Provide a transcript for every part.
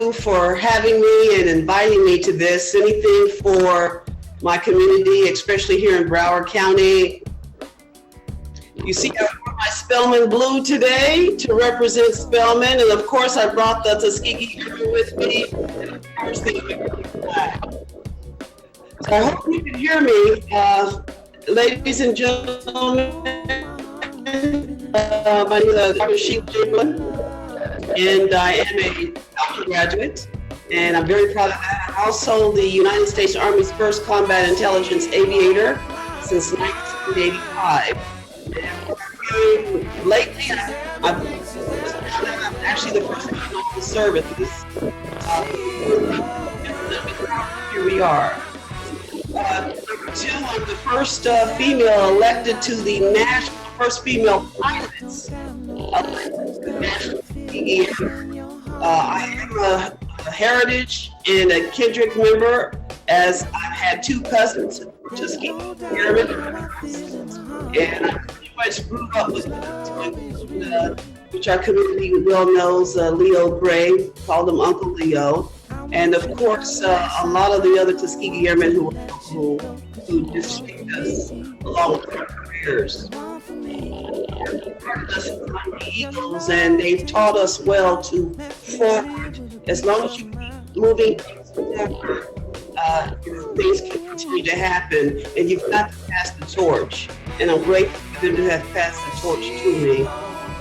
for having me and inviting me to this. Anything for my community, especially here in Broward County. You see, I wore my Spelman blue today to represent Spelman, and of course I brought the Tuskegee Airmen with me. And of course, the American flag. So I hope you can hear me, ladies and gentlemen. My name is Dr. Shelia Chamberlain, and I am a graduate, and I'm very proud of that. I'm also the United States Army's first combat intelligence aviator since 1985. And lately, I'm actually the first one off the service. Here we are. Number two, I'm the first female elected to the national, first female pilots elected to the national Tuskegee. I am a heritage and a Kendrick member, as I've had two cousins who were Tuskegee Airmen, and I pretty much grew up with which our community well knows, Leo Gray, called him Uncle Leo, and of course a lot of the other Tuskegee Airmen who just shaped us along with their careers. Eagles, and they've taught us well to forward. As long as you keep moving forward, things can continue to happen, and you've got to pass the torch. And I'm grateful for them to have passed the torch to me,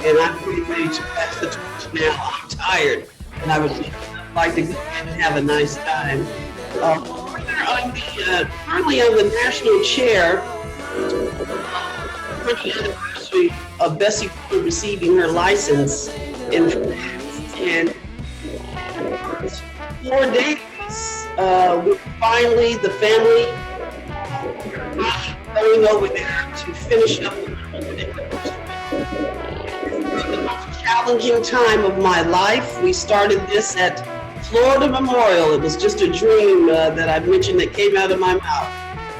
and I'm pretty ready to pass the torch now. I'm tired, and I would like to go ahead and have a nice time. Currently I'm the national chair, 20th anniversary of Bessie receiving her license in France, and 4 days, we finally, the family, going over there to finish up the most challenging time of my life. We started this at Florida Memorial. It was just a dream that I mentioned that came out of my mouth,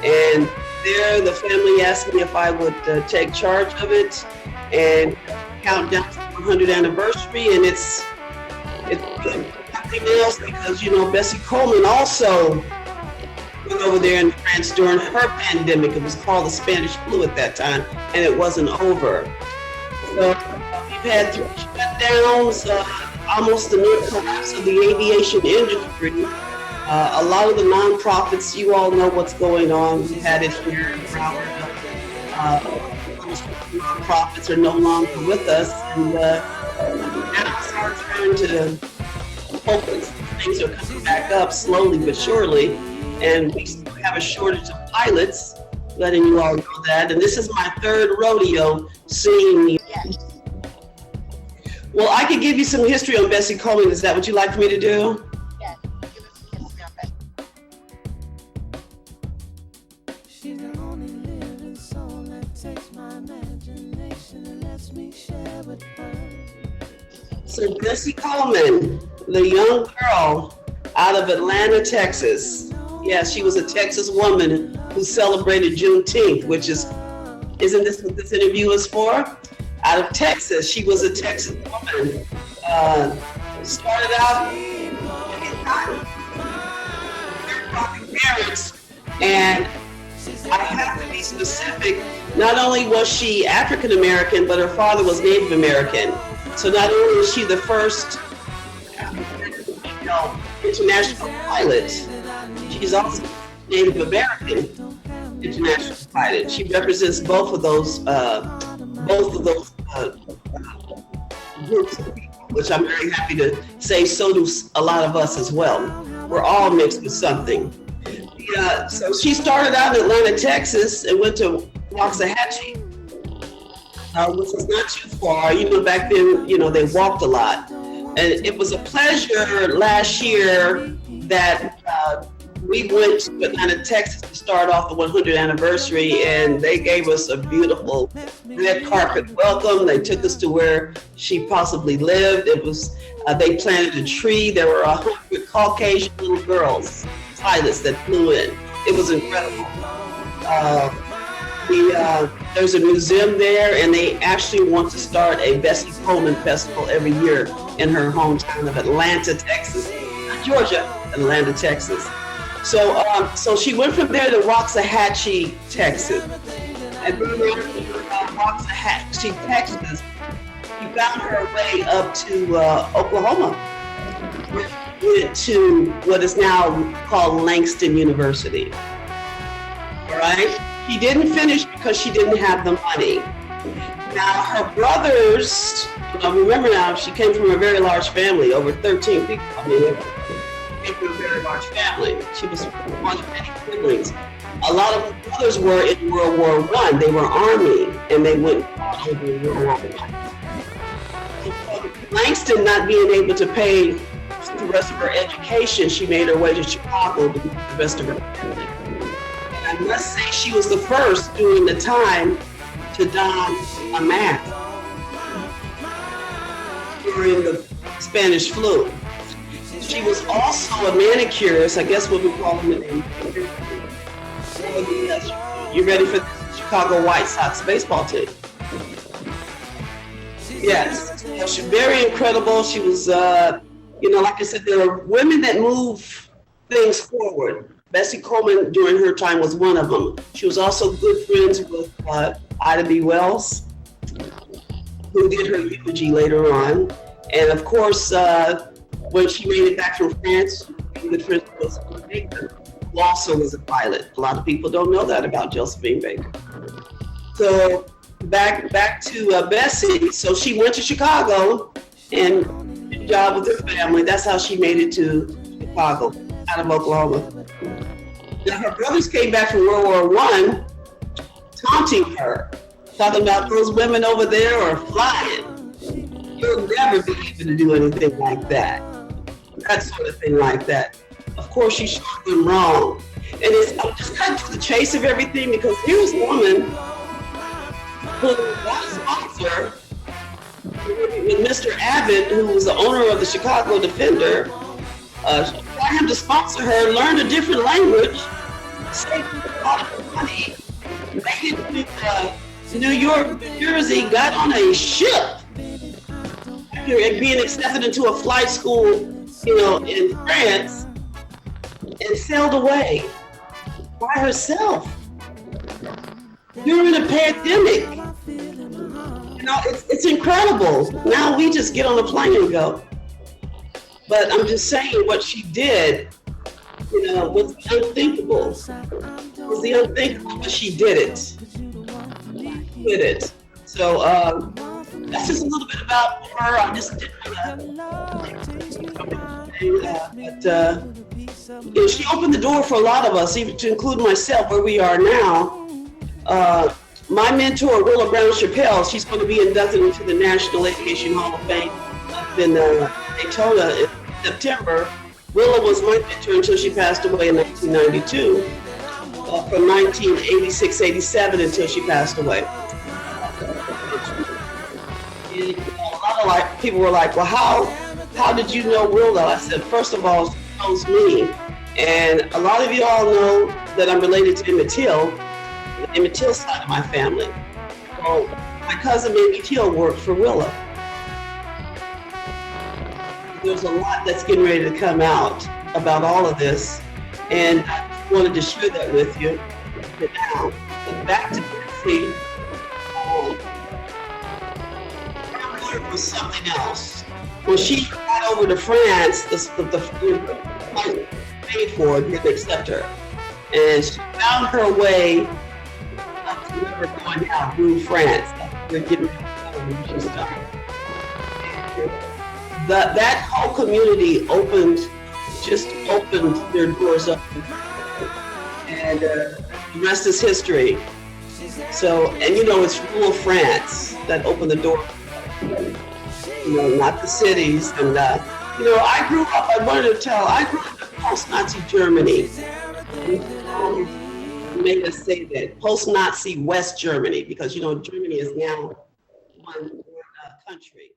and there the family asked me if I would take charge of it and count down to the 100th anniversary, and it's nothing else because, you know, Bessie Coleman also went over there in France during her pandemic. It was called the Spanish flu at that time, and it wasn't over. So we've had 3 shutdowns, almost the near collapse of the aviation industry. A lot of the nonprofits, you all know what's going on. We've had it here in Broward. Most nonprofits are no longer with us, and now it's our turn to hopefully things are coming back up slowly but surely, and we still have a shortage of pilots, letting you all know that. And this is my 3rd rodeo seeing me. Well, I could give you some history on Bessie Coleman. Is that what you'd like for me to do? Yes, give us some history on Bessie. She's the only living soul that takes my imagination and lets me share with her. So Bessie Coleman, the young girl out of Atlanta, Texas. Yes, she was a Texas woman who celebrated Juneteenth, which isn't this what this interview is for? Out of Texas, she was a Texas woman. Started out parents, and I have to be specific. Not only was she African American, but her father was Native American. So not only is she the first international pilot, she's also Native American international pilot. She represents both of those groups of people, which I'm very happy to say. So do a lot of us as well. We're all mixed with something. So she started out in Atlanta, Texas, and went to Waxahachie, which is not too far. You know, back then, you know, they walked a lot. And it was a pleasure last year that we went to Atlanta, Texas to start off the 100th anniversary, and they gave us a beautiful red carpet welcome. They took us to where she possibly lived. It was, they planted a tree. There were 100 Caucasian little girls, pilots that flew in. It was incredible. There's a museum there, and they actually want to start a Bessie Coleman Festival every year in her hometown of Atlanta, Texas. Georgia, Atlanta, Texas. So she went from there to Waxahachie, Texas. And then Waxahachie, Texas, she found her way up to Oklahoma. Went to what is now called Langston University. All right? She didn't finish because she didn't have the money. Now, her brothers, remember now, she came from a very large family, over 13 people. I mean, she came from a very large family. She was one of many siblings. A lot of her brothers were in World War I. They were Army, and they went over in World War I. Langston not being able to pay the rest of her education, she made her way to Chicago to do the rest of her family. And I must say she was the first during the time to don a mask during the Spanish flu. She was also a manicurist, I guess what we call them in you ready for the Chicago White Sox baseball team? Yes, she's very incredible. She was, like I said, there are women that move things forward. Bessie Coleman during her time was one of them. She was also good friends with Ida B. Wells, who did her eulogy later on. And of course, when she made it back from France, she was good friends with Josephine Baker, who also was a pilot. A lot of people don't know that about Josephine Baker. So back to Bessie. So she went to Chicago and did a job with her family. That's how she made it to Chicago, out of Oklahoma. Now her brothers came back from World War I, taunting her, talking about those women over there are flying. You'll never be able to do anything like that. That sort of thing like that. Of course, she showed them wrong. And I'm just cutting to the chase of everything because here's a woman who got a sponsor with Mr. Abbott, who was the owner of the Chicago Defender, got him to sponsor her, learned a different language, saved a lot of money, made it to New York, New Jersey, got on a ship, after being accepted into a flight school, in France, and sailed away by herself during a pandemic. It's incredible. Now we just get on a plane and go. But I'm just saying what she did, was unthinkable. It was the unthinkable, but she did it. Did it. So that's just a little bit about her. I just didn't but she opened the door for a lot of us, even to include myself, where we are now. My mentor, Willa Brown Chappelle, she's going to be inducted into the National Aviation Hall of Fame up in Daytona in September. Willa was my mentor until she passed away in 1992, from 1986-87 until she passed away. And a lot of people were like, well, how did you know Willa? I said, first of all, she knows me. And a lot of you all know that I'm related to Emmett Till, the Emmett Till side of my family. So my cousin Emmett Till worked for Willa. There's a lot that's getting ready to come out about all of this, and I wanted to share that with you. But now, back to Bessie. It was something else. When she got over to France, the flight paid for it, didn't accept her, and she found her way up the river going down through France. They're getting ready to start. That whole community opened their doors up, and the rest is history. So, and it's rural France that opened the door, not the cities. And I grew up, I grew up in post-Nazi Germany. Make us say that, post-Nazi West Germany, because Germany is now one country.